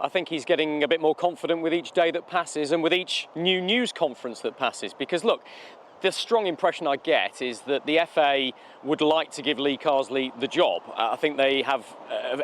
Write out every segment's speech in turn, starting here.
I think he's getting a bit more confident with each day that passes and with each new news conference that passes. Because look, the strong impression I get is that the FA would like to give Lee Carsley the job. I think they have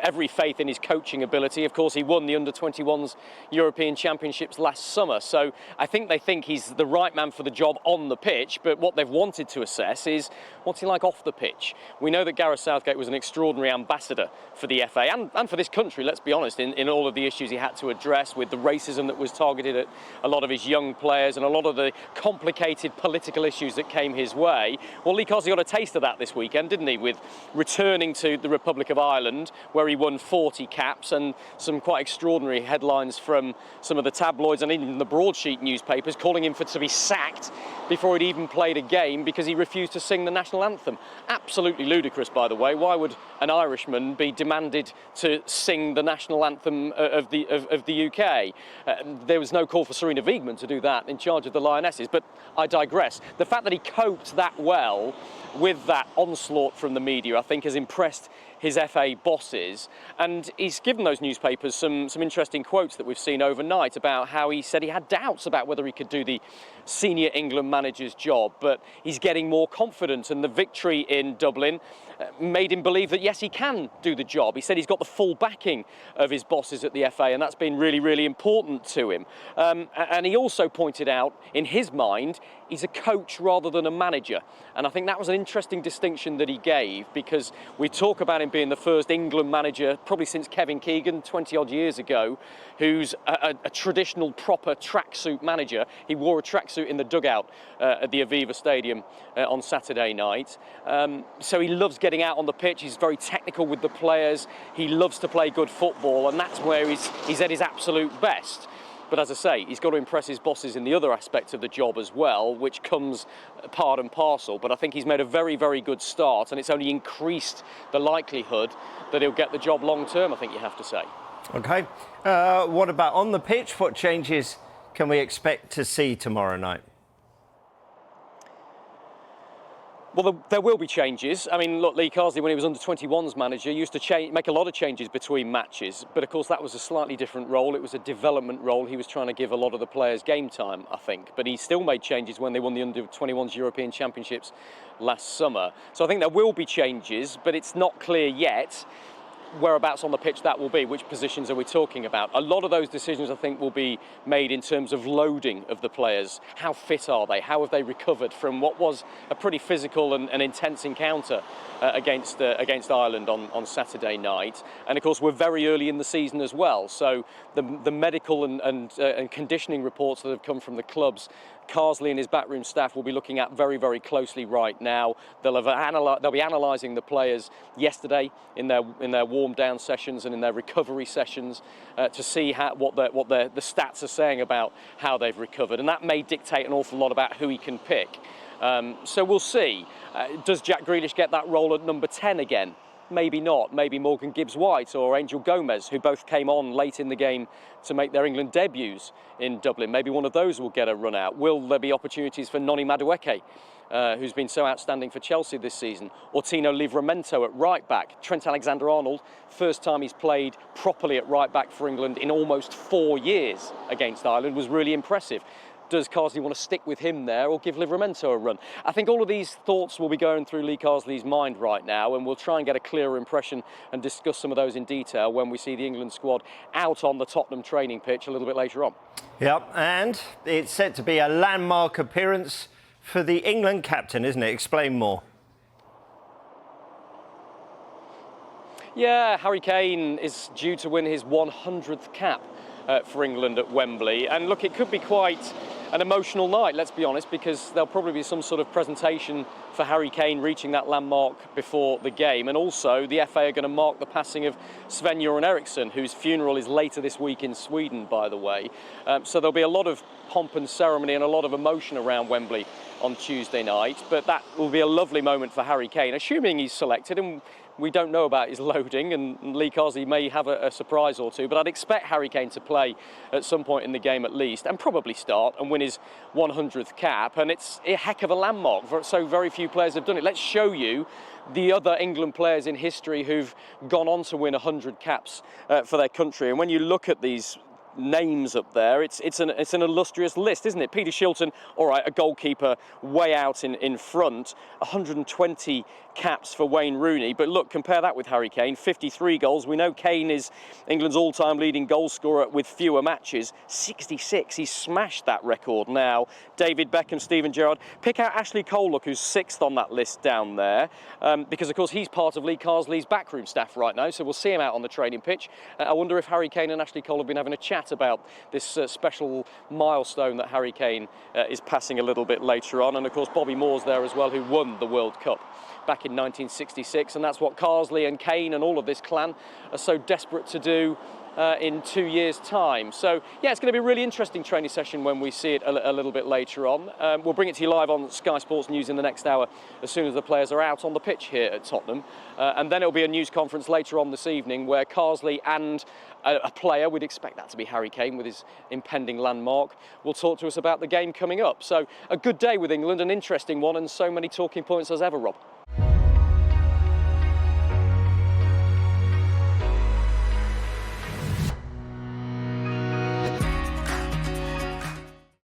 every faith in his coaching ability. Of course, he won the Under-21s European Championships last summer, so I think they think he's the right man for the job on the pitch, but what they've wanted to assess is what's he like off the pitch. We know that Gareth Southgate was an extraordinary ambassador for the FA and for this country, let's be honest, in all of the issues he had to address with the racism that was targeted at a lot of his young players and a lot of the complicated political issues that came his way. Well, Lee Carsley got a taste of that this weekend, didn't he, with returning to the Republic of Ireland, where he won 40 caps and some quite extraordinary headlines from some of the tabloids and even the broadsheet newspapers calling him to be sacked before he'd even played a game because he refused to sing the national anthem. Absolutely ludicrous, by the way. Why would an Irishman be demanded to sing the national anthem of the UK? There was no call for Serena Wiegman to do that in charge of the Lionesses, but I digress. The fact that he coped that well with that onslaught from the media, I think, has impressed his FA bosses, and he's given those newspapers some interesting quotes that we've seen overnight about how he said he had doubts about whether he could do the senior England manager's job, but he's getting more confident, and the victory in Dublin made him believe that yes, he can do the job. He said he's got the full backing of his bosses at the FA, and that's been really, really important to him. And he also pointed out, in his mind, he's a coach rather than a manager, and I think that was an interesting distinction that he gave, because we talk about him being the first England manager probably since Kevin Keegan 20 odd years ago, who's a traditional proper tracksuit manager. He wore a tracksuit in the dugout at the Aviva Stadium on Saturday night. So he loves getting out on the pitch. He's very technical with the players. He loves to play good football, and that's where he's at his absolute best. But as I say, he's got to impress his bosses in the other aspects of the job as well, which comes part and parcel. But I think he's made a very, very good start, and it's only increased the likelihood that he'll get the job long term, I think you have to say. OK. What about on the pitch? What changes can we expect to see tomorrow night? Well, there will be changes. I mean, look, Lee Carsley, when he was under-21s manager, used to make a lot of changes between matches. But, of course, that was a slightly different role. It was a development role. He was trying to give a lot of the players game time, I think. But he still made changes when they won the under-21s European Championships last summer. So I think there will be changes, but it's not clear yet whereabouts on the pitch that will be, which positions are we talking about. A lot of those decisions, I think, will be made in terms of loading of the players. How fit are they? How have they recovered from what was a pretty physical and intense encounter against Ireland on Saturday night? And of course, we're very early in the season as well, so the medical and conditioning reports that have come from the clubs, Carsley and his backroom staff will be looking at very, very closely right now. They'll be analysing the players yesterday in their warm down sessions and in their recovery sessions to see what the stats are saying about how they've recovered, and that may dictate an awful lot about who he can pick. So we'll see. Does Jack Grealish get that role at number 10 again? Maybe not. Maybe Morgan Gibbs-White or Angel Gomez, who both came on late in the game to make their England debuts in Dublin. Maybe one of those will get a run out. Will there be opportunities for Noni Madueke, who's been so outstanding for Chelsea this season, or Tino Livramento at right back? Trent Alexander-Arnold, first time he's played properly at right back for England in almost 4 years against Ireland, was really impressive. Does Carsley want to stick with him there or give Livramento a run? I think all of these thoughts will be going through Lee Carsley's mind right now, and we'll try and get a clearer impression and discuss some of those in detail when we see the England squad out on the Tottenham training pitch a little bit later on. Yep, and it's set to be a landmark appearance for the England captain, isn't it? Explain more. Yeah, Harry Kane is due to win his 100th cap for England at Wembley. And look, it could be quite an emotional night, let's be honest, because there'll probably be some sort of presentation for Harry Kane reaching that landmark before the game. And also, the FA are going to mark the passing of Sven-Göran Eriksson, whose funeral is later this week in Sweden, by the way. So there'll be a lot of pomp and ceremony and a lot of emotion around Wembley on Tuesday night. But that will be a lovely moment for Harry Kane, assuming he's selected. And We don't know about his loading, and Lee Carsley may have a surprise or two, but I'd expect Harry Kane to play at some point in the game at least, and probably start and win his 100th cap. And it's a heck of a landmark, so very few players have done it. Let's show you the other England players in history who've gone on to win 100 caps for their country. And when you look at these names up there, it's an illustrious list, isn't it? Peter Shilton, all right, a goalkeeper way out in front, 120 caps for Wayne Rooney, but look, compare that with Harry Kane, 53 goals. We know Kane is England's all-time leading goal scorer with fewer matches, 66. He's smashed that record now. David Beckham, Steven Gerrard. Pick out Ashley Cole, look, who's 6th on that list down there, because of course he's part of Lee Carsley's backroom staff right now, so we'll see him out on the training pitch. I wonder if Harry Kane and Ashley Cole have been having a chat about this special milestone that Harry Kane is passing a little bit later on. And of course Bobby Moore's there as well, who won the World Cup back in 1966, and that's what Carsley and Kane and all of this clan are so desperate to do in 2 years' time. So yeah, it's going to be a really interesting training session when we see it a little bit later on. We'll bring it to you live on Sky Sports News in the next hour as soon as the players are out on the pitch here at Tottenham, and then it'll be a news conference later on this evening where Carsley and a player, we'd expect that to be Harry Kane with his impending landmark, will talk to us about the game coming up. So a good day with England, an interesting one, and so many talking points as ever, Rob.